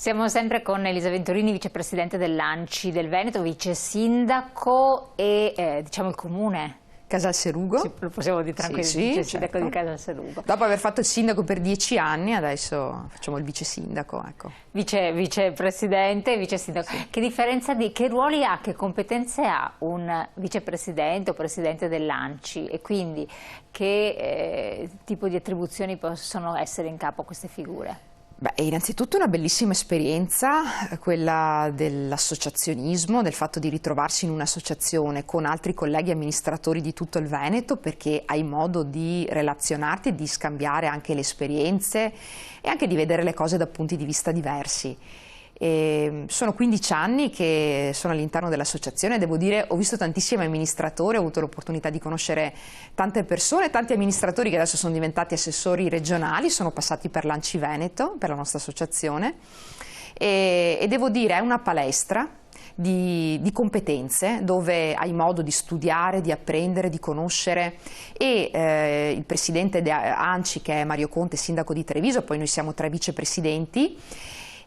Siamo sempre con Elisa Venturini, vicepresidente dell'ANCI del Veneto, vice sindaco e diciamo il comune. Casalserugo. Sì, lo possiamo dire tranquillamente, sì, vice certo. sindaco di Casalserugo. Dopo aver fatto il sindaco per 10 anni, adesso facciamo il vice sindaco. Ecco. Vicepresidente, vice sindaco. Sì. Che ruoli ha, che competenze ha un vicepresidente o presidente dell'ANCI e quindi che tipo di attribuzioni possono essere in capo a queste figure? Beh, innanzitutto una bellissima esperienza, quella dell'associazionismo, del fatto di ritrovarsi in un'associazione con altri colleghi amministratori di tutto il Veneto, perché hai modo di relazionarti e di scambiare anche le esperienze e anche di vedere le cose da punti di vista diversi. Sono 15 anni che sono all'interno dell'associazione, devo dire ho visto tantissimi amministratori, ho avuto l'opportunità di conoscere tante persone, tanti amministratori che adesso sono diventati assessori regionali, sono passati per l'ANCI Veneto, per la nostra associazione e devo dire è una palestra di competenze dove hai modo di studiare, di apprendere, di conoscere e il presidente di ANCI che è Mario Conte, sindaco di Treviso, poi noi siamo 3 vicepresidenti.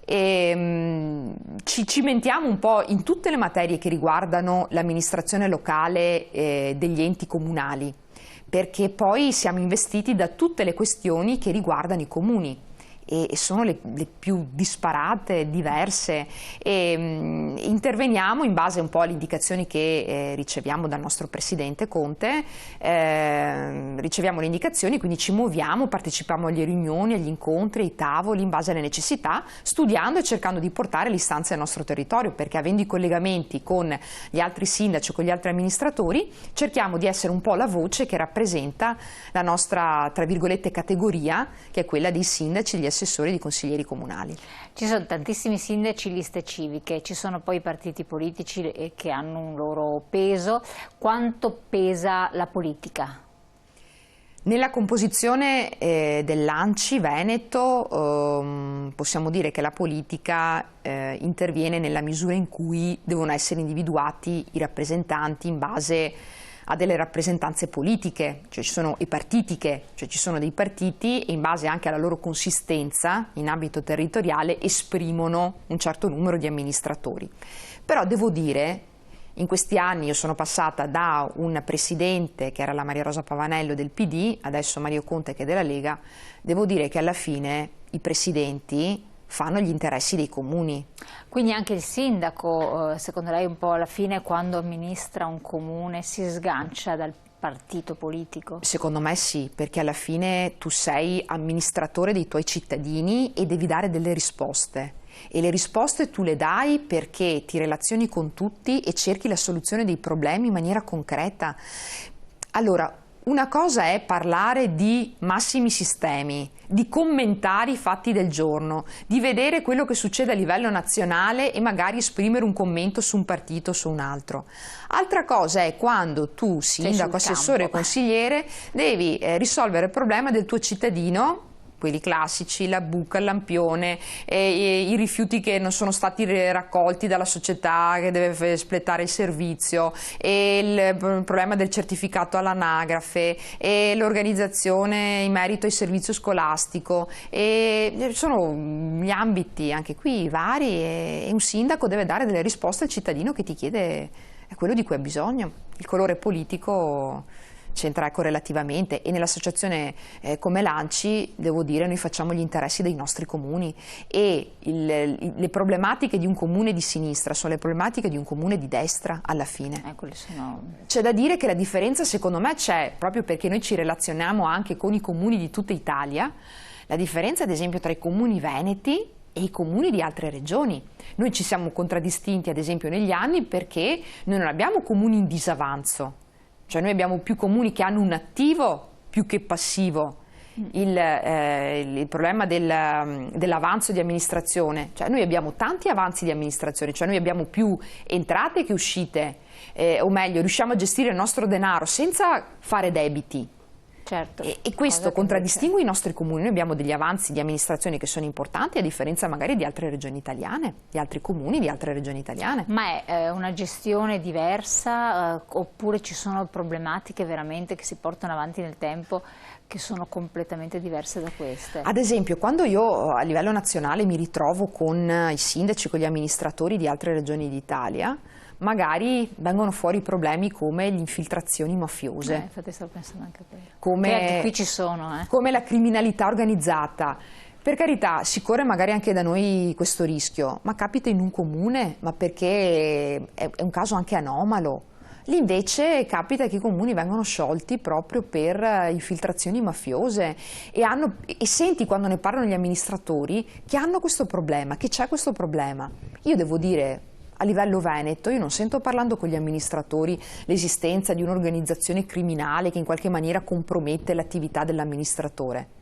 Ci cimentiamo un po' in tutte le materie che riguardano l'amministrazione locale degli enti comunali, perché poi siamo investiti da tutte le questioni che riguardano i comuni e sono le più disparate, diverse e interveniamo in base un po' alle indicazioni che riceviamo dal nostro presidente Conte, riceviamo le indicazioni, quindi ci muoviamo, partecipiamo alle riunioni, agli incontri, ai tavoli in base alle necessità, studiando e cercando di portare le istanze al nostro territorio, perché avendo i collegamenti con gli altri sindaci o con gli altri amministratori cerchiamo di essere un po' la voce che rappresenta la nostra, tra virgolette, categoria, che è quella dei sindaci, degli assessori e di consiglieri comunali. Ci sono tantissimi sindaci, liste civiche, ci sono poi i partiti politici che hanno un loro peso. Quanto pesa la politica? Nella composizione dell'ANCI Veneto possiamo dire che la politica interviene nella misura in cui devono essere individuati i rappresentanti in base a delle rappresentanze politiche, cioè ci sono i partitiche, cioè ci sono dei partiti e in base anche alla loro consistenza in ambito territoriale esprimono un certo numero di amministratori. Però devo dire, in questi anni io sono passata da un presidente che era la Maria Rosa Pavanello del PD, adesso Mario Conte che è della Lega, devo dire che alla fine i presidenti fanno gli interessi dei comuni. Quindi anche il sindaco, secondo lei un po' alla fine quando amministra un comune si sgancia dal partito politico? Secondo me sì, perché alla fine tu sei amministratore dei tuoi cittadini e devi dare delle risposte. E le risposte tu le dai perché ti relazioni con tutti e cerchi la soluzione dei problemi in maniera concreta. Allora, una cosa è parlare di massimi sistemi, di commentare i fatti del giorno, di vedere quello che succede a livello nazionale e magari esprimere un commento su un partito o su un altro. Altra cosa è quando tu, sindaco, assessore e consigliere, devi risolvere il problema del tuo cittadino, quelli classici, la buca, il lampione, i rifiuti che non sono stati raccolti dalla società che deve espletare il servizio, il problema del certificato all'anagrafe, l'organizzazione in merito al servizio scolastico. Sono gli ambiti anche qui vari e un sindaco deve dare delle risposte al cittadino che ti chiede quello di cui ha bisogno. Il colore politico c'entra correlativamente e nell'associazione come l'ANCI, devo dire, noi facciamo gli interessi dei nostri comuni e le problematiche di un comune di sinistra sono le problematiche di un comune di destra alla fine. C'è da dire che la differenza secondo me c'è proprio perché noi ci relazioniamo anche con i comuni di tutta Italia, la differenza ad esempio tra i comuni veneti e i comuni di altre regioni. Noi ci siamo contraddistinti ad esempio negli anni perché noi non abbiamo comuni in disavanzo. Cioè noi abbiamo più comuni che hanno un attivo più che passivo. Il problema dell'avanzo di amministrazione, cioè noi abbiamo tanti avanzi di amministrazione, cioè noi abbiamo più entrate che uscite, o meglio riusciamo a gestire il nostro denaro senza fare debiti. Certo. E questo contraddistingue i nostri comuni. Noi abbiamo degli avanzi di amministrazione che sono importanti, a differenza magari di altre regioni italiane, di altri comuni di altre regioni italiane. Ma è una gestione diversa oppure ci sono problematiche veramente che si portano avanti nel tempo che sono completamente diverse da queste? Ad esempio, quando io a livello nazionale mi ritrovo con i sindaci, con gli amministratori di altre regioni d'Italia, magari vengono fuori problemi come le infiltrazioni mafiose. Infatti stavo pensando anche a quello. Come, che anche qui ci sono. Come la criminalità organizzata. Per carità, si corre magari anche da noi questo rischio, ma capita in un comune, ma perché è un caso anche anomalo. Lì invece capita che i comuni vengono sciolti proprio per infiltrazioni mafiose e senti quando ne parlano gli amministratori che hanno questo problema, che c'è questo problema. Io devo dire, a livello veneto, io non sento parlando con gli amministratori l'esistenza di un'organizzazione criminale che in qualche maniera compromette l'attività dell'amministratore.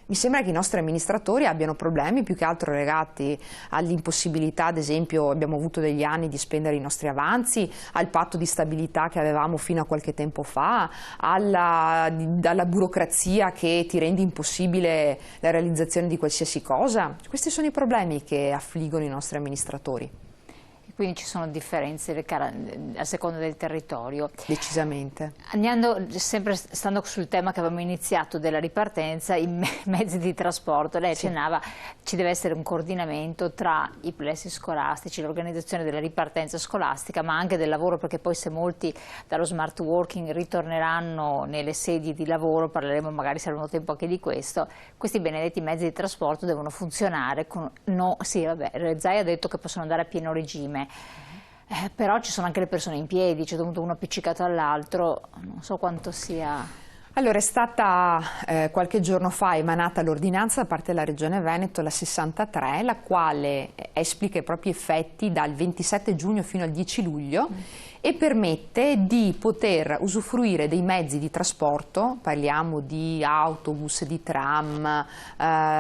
Mi sembra che i nostri amministratori abbiano problemi più che altro legati all'impossibilità, ad esempio abbiamo avuto degli anni di spendere i nostri avanzi, al patto di stabilità che avevamo fino a qualche tempo fa, alla burocrazia che ti rende impossibile la realizzazione di qualsiasi cosa. Questi sono i problemi che affliggono i nostri amministratori. Quindi ci sono differenze a seconda del territorio. Decisamente. Sempre stando sul tema che avevamo iniziato della ripartenza, i mezzi di trasporto, lei accennava ci deve essere un coordinamento tra i plessi scolastici, l'organizzazione della ripartenza scolastica, ma anche del lavoro, perché poi se molti dallo smart working ritorneranno nelle sedi di lavoro, parleremo magari se avremo tempo anche di questo, questi benedetti mezzi di trasporto devono funzionare Zai ha detto che possono andare a pieno regime. Però ci sono anche le persone in piedi, c'è dovuto uno appiccicato all'altro, non so quanto sia... Allora è stata qualche giorno fa emanata l'ordinanza da parte della Regione Veneto, la 63, la quale esplica i propri effetti dal 27 giugno fino al 10 luglio e permette di poter usufruire dei mezzi di trasporto, parliamo di autobus, di tram,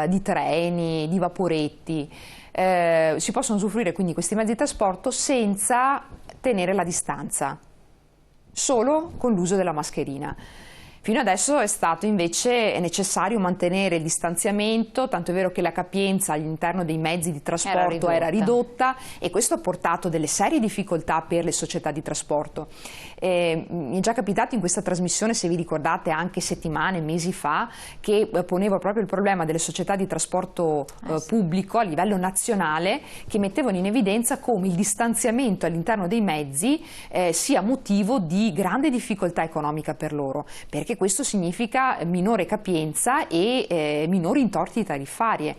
di treni, di vaporetti, si possono usufruire quindi questi mezzi di trasporto senza tenere la distanza, solo con l'uso della mascherina. Fino adesso è stato invece necessario mantenere il distanziamento, tanto è vero che la capienza all'interno dei mezzi di trasporto era ridotta e questo ha portato delle serie difficoltà per le società di trasporto. Mi è già capitato in questa trasmissione, se vi ricordate, anche settimane, mesi fa, che ponevo proprio il problema delle società di trasporto pubblico a livello nazionale, che mettevano in evidenza come il distanziamento all'interno dei mezzi sia motivo di grande difficoltà economica per loro, perché questo significa minore capienza e minori intorti tarifari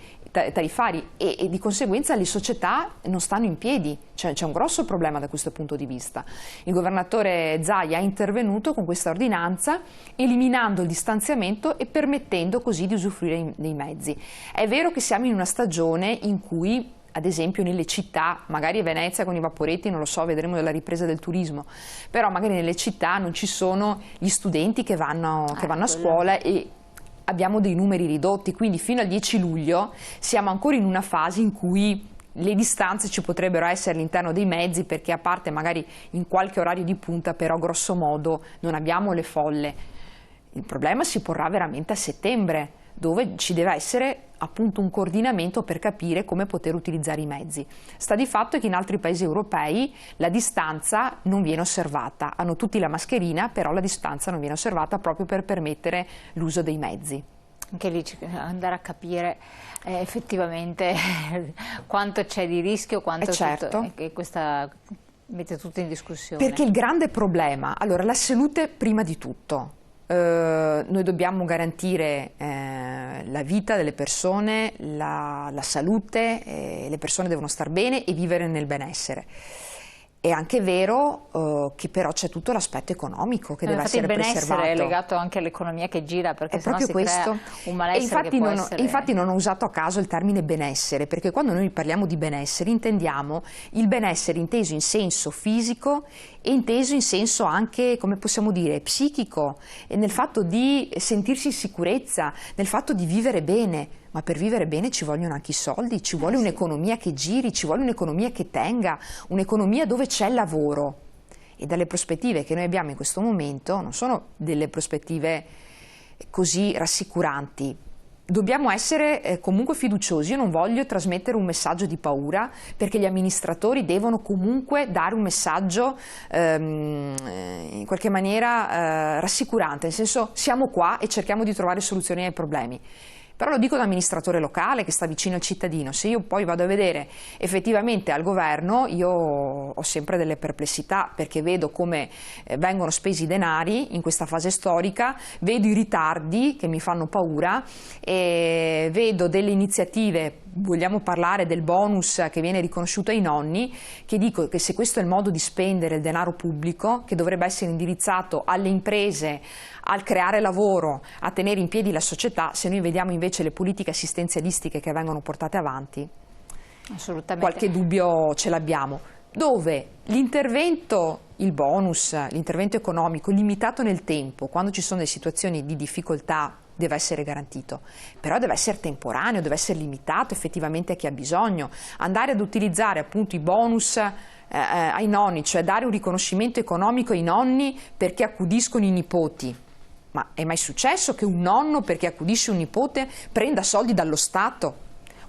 e di conseguenza le società non stanno in piedi, c'è un grosso problema da questo punto di vista. Il governatore Zai è intervenuto con questa ordinanza eliminando il distanziamento e permettendo così di usufruire dei mezzi. È vero che siamo in una stagione in cui ad esempio nelle città, magari a Venezia con i vaporetti, non lo so, vedremo della ripresa del turismo, però magari nelle città non ci sono gli studenti che vanno a scuola e abbiamo dei numeri ridotti, quindi fino al 10 luglio siamo ancora in una fase in cui le distanze ci potrebbero essere all'interno dei mezzi, perché a parte magari in qualche orario di punta, però grosso modo non abbiamo le folle. Il problema si porrà veramente a settembre, dove ci deve essere appunto un coordinamento per capire come poter utilizzare i mezzi. Sta di fatto che in altri paesi europei la distanza non viene osservata, hanno tutti la mascherina, però la distanza non viene osservata proprio per permettere l'uso dei mezzi. Anche lì andare a capire effettivamente quanto c'è di rischio, quanto certo. E questa mette tutto in discussione. Perché il grande problema, allora la salute prima di tutto. Noi dobbiamo garantire la vita delle persone, la salute, le persone devono star bene e vivere nel benessere. È anche vero che però c'è tutto l'aspetto economico che deve essere preservato. Il benessere è legato anche all'economia che gira, perché sennò si crea un malessere infatti non ho usato a caso il termine benessere, perché quando noi parliamo di benessere intendiamo il benessere inteso in senso fisico e inteso in senso anche, come possiamo dire, psichico, e nel fatto di sentirsi in sicurezza, nel fatto di vivere bene. Ma per vivere bene ci vogliono anche i soldi, ci vuole un'economia che giri, ci vuole un'economia che tenga, un'economia dove c'è lavoro. E dalle prospettive che noi abbiamo in questo momento non sono delle prospettive così rassicuranti. Dobbiamo essere comunque fiduciosi. Io non voglio trasmettere un messaggio di paura, perché gli amministratori devono comunque dare un messaggio in qualche maniera rassicurante, nel senso siamo qua e cerchiamo di trovare soluzioni ai problemi. Però lo dico da amministratore locale che sta vicino al cittadino. Se io poi vado a vedere effettivamente al governo, io ho sempre delle perplessità, perché vedo come vengono spesi i denari in questa fase storica, vedo i ritardi che mi fanno paura e vedo delle iniziative. Vogliamo parlare del bonus che viene riconosciuto ai nonni, che dico che se questo è il modo di spendere il denaro pubblico, che dovrebbe essere indirizzato alle imprese, al creare lavoro, a tenere in piedi la società, se noi vediamo invece le politiche assistenzialistiche che vengono portate avanti, assolutamente, qualche dubbio ce l'abbiamo. Dove l'intervento, il bonus, l'intervento economico limitato nel tempo, quando ci sono delle situazioni di difficoltà, deve essere garantito, però deve essere temporaneo, deve essere limitato effettivamente a chi ha bisogno. Andare ad utilizzare appunto i bonus ai nonni, cioè dare un riconoscimento economico ai nonni perché accudiscono i nipoti. Ma è mai successo che un nonno, perché accudisce un nipote, prenda soldi dallo Stato?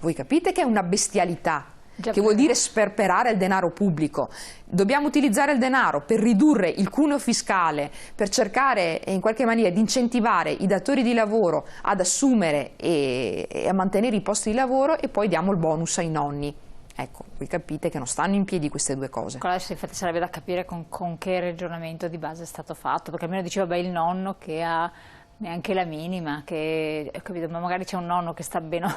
Voi capite che è una bestialità, che vuol dire sperperare il denaro pubblico. Dobbiamo utilizzare il denaro per ridurre il cuneo fiscale, per cercare in qualche maniera di incentivare i datori di lavoro ad assumere e a mantenere i posti di lavoro, e poi diamo il bonus ai nonni. Ecco, voi capite che non stanno in piedi queste due cose. Adesso infatti sarebbe da capire con che ragionamento di base è stato fatto, perché almeno diceva, beh, il nonno che ha neanche la minima, che, capito, ma magari c'è un nonno che sta benone,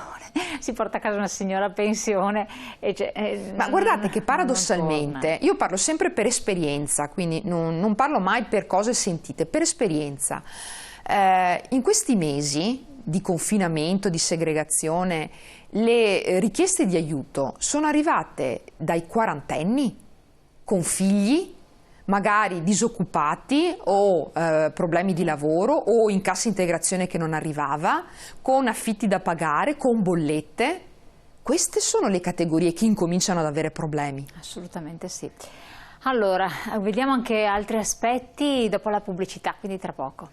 si porta a casa una signora a pensione. Ma guardate che paradossalmente, io parlo sempre per esperienza, quindi non parlo mai per cose sentite, per esperienza. In questi mesi di confinamento, di segregazione, le richieste di aiuto sono arrivate dai quarantenni con figli, magari disoccupati o problemi di lavoro o in cassa integrazione che non arrivava, con affitti da pagare, con bollette. Queste sono le categorie che incominciano ad avere problemi. Assolutamente sì. Allora, vediamo anche altri aspetti dopo la pubblicità, quindi tra poco.